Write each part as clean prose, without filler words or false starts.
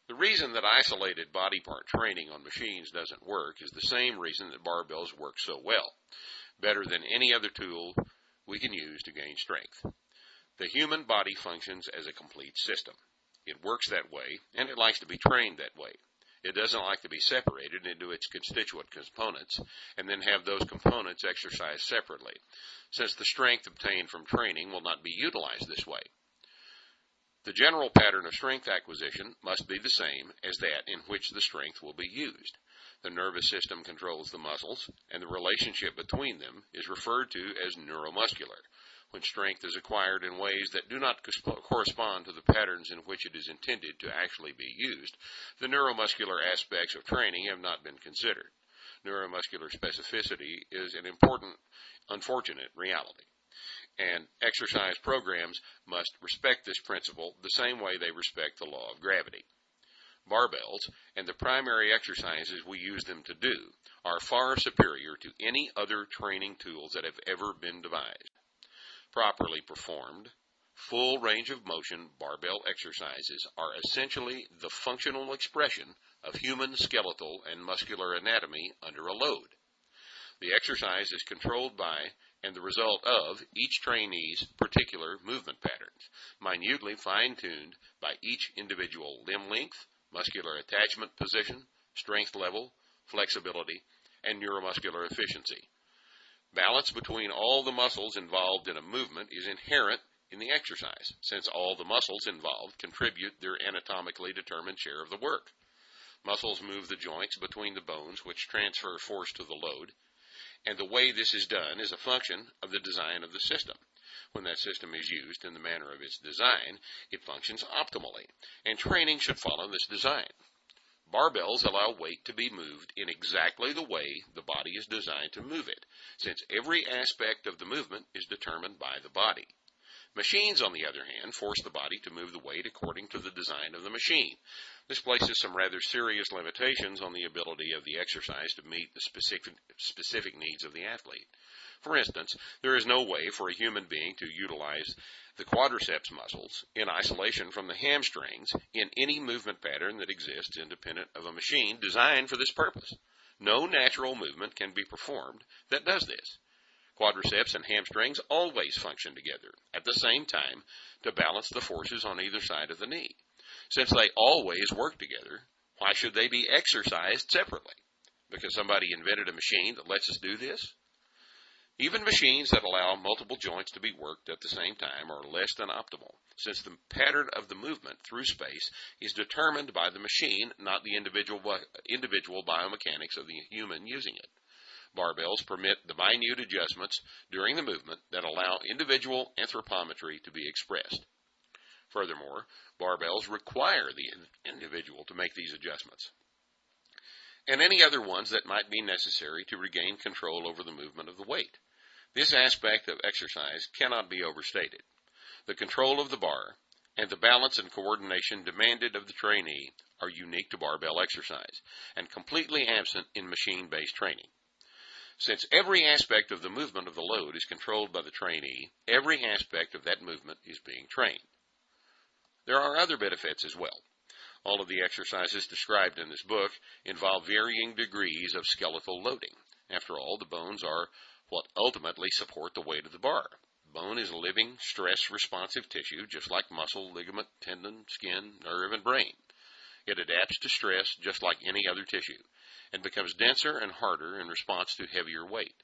The reason that isolated body part training on machines doesn't work is the same reason that barbells work so well, better than any other tool we can use to gain strength. The human body functions as a complete system. It works that way, and it likes to be trained that way. It doesn't like to be separated into its constituent components and then have those components exercised separately, since the strength obtained from training will not be utilized this way. The general pattern of strength acquisition must be the same as that in which the strength will be used. The nervous system controls the muscles, and the relationship between them is referred to as neuromuscular. When strength is acquired in ways that do not correspond to the patterns in which it is intended to actually be used, the neuromuscular aspects of training have not been considered. Neuromuscular specificity is an unfortunate reality, and exercise programs must respect this principle the same way they respect the law of gravity. Barbells, and the primary exercises we use them to do, are far superior to any other training tools that have ever been devised. Properly performed, full range of motion barbell exercises are essentially the functional expression of human skeletal and muscular anatomy under a load. The exercise is controlled by and the result of each trainee's particular movement patterns, minutely fine-tuned by each individual limb length, muscular attachment position, strength level, flexibility, and neuromuscular efficiency. Balance between all the muscles involved in a movement is inherent in the exercise, since all the muscles involved contribute their anatomically determined share of the work. Muscles move the joints between the bones, which transfer force to the load, and the way this is done is a function of the design of the system. When that system is used in the manner of its design, it functions optimally, and training should follow this design. Barbells allow weight to be moved in exactly the way the body is designed to move it, since every aspect of the movement is determined by the body. Machines, on the other hand, force the body to move the weight according to the design of the machine. This places some rather serious limitations on the ability of the exercise to meet the specific needs of the athlete. For instance, there is no way for a human being to utilize the quadriceps muscles in isolation from the hamstrings in any movement pattern that exists independent of a machine designed for this purpose. No natural movement can be performed that does this. Quadriceps and hamstrings always function together at the same time to balance the forces on either side of the knee. Since they always work together, why should they be exercised separately? Because somebody invented a machine that lets us do this? Even machines that allow multiple joints to be worked at the same time are less than optimal, since the pattern of the movement through space is determined by the machine, not the individual biomechanics of the human using it. Barbells permit the minute adjustments during the movement that allow individual anthropometry to be expressed. Furthermore, barbells require the individual to make these adjustments, and any other ones that might be necessary to regain control over the movement of the weight. This aspect of exercise cannot be overstated. The control of the bar and the balance and coordination demanded of the trainee are unique to barbell exercise and completely absent in machine-based training. Since every aspect of the movement of the load is controlled by the trainee, every aspect of that movement is being trained. There are other benefits as well. All of the exercises described in this book involve varying degrees of skeletal loading. After all, the bones are what ultimately support the weight of the bar. Bone is living, stress-responsive tissue, just like muscle, ligament, tendon, skin, nerve, and brain. It adapts to stress just like any other tissue, and becomes denser and harder in response to heavier weight.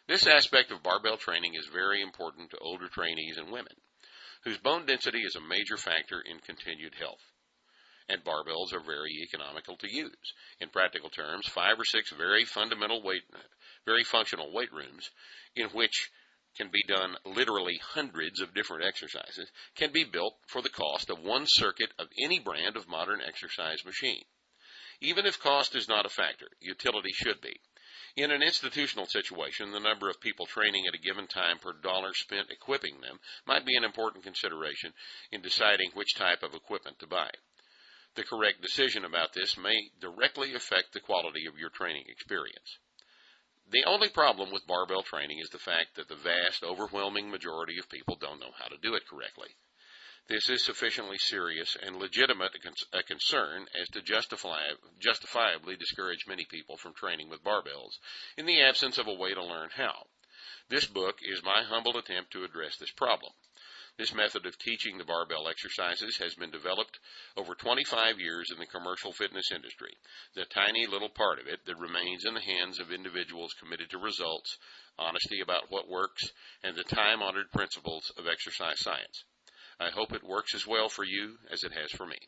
This aspect of barbell training is very important to older trainees and women, whose bone density is a major factor in continued health. And barbells are very economical to use. In practical terms, 5 or 6 very functional weight rooms, in which can be done literally hundreds of different exercises, can be built for the cost of one circuit of any brand of modern exercise machine. Even if cost is not a factor, utility should be. In an institutional situation, the number of people training at a given time per dollar spent equipping them might be an important consideration in deciding which type of equipment to buy. The correct decision about this may directly affect the quality of your training experience. The only problem with barbell training is the fact that the vast, overwhelming majority of people don't know how to do it correctly. This is sufficiently serious and legitimate a concern as to justifiably discourage many people from training with barbells in the absence of a way to learn how. This book is my humble attempt to address this problem. This method of teaching the barbell exercises has been developed over 25 years in the commercial fitness industry, the tiny little part of it that remains in the hands of individuals committed to results, honesty about what works, and the time-honored principles of exercise science. I hope it works as well for you as it has for me.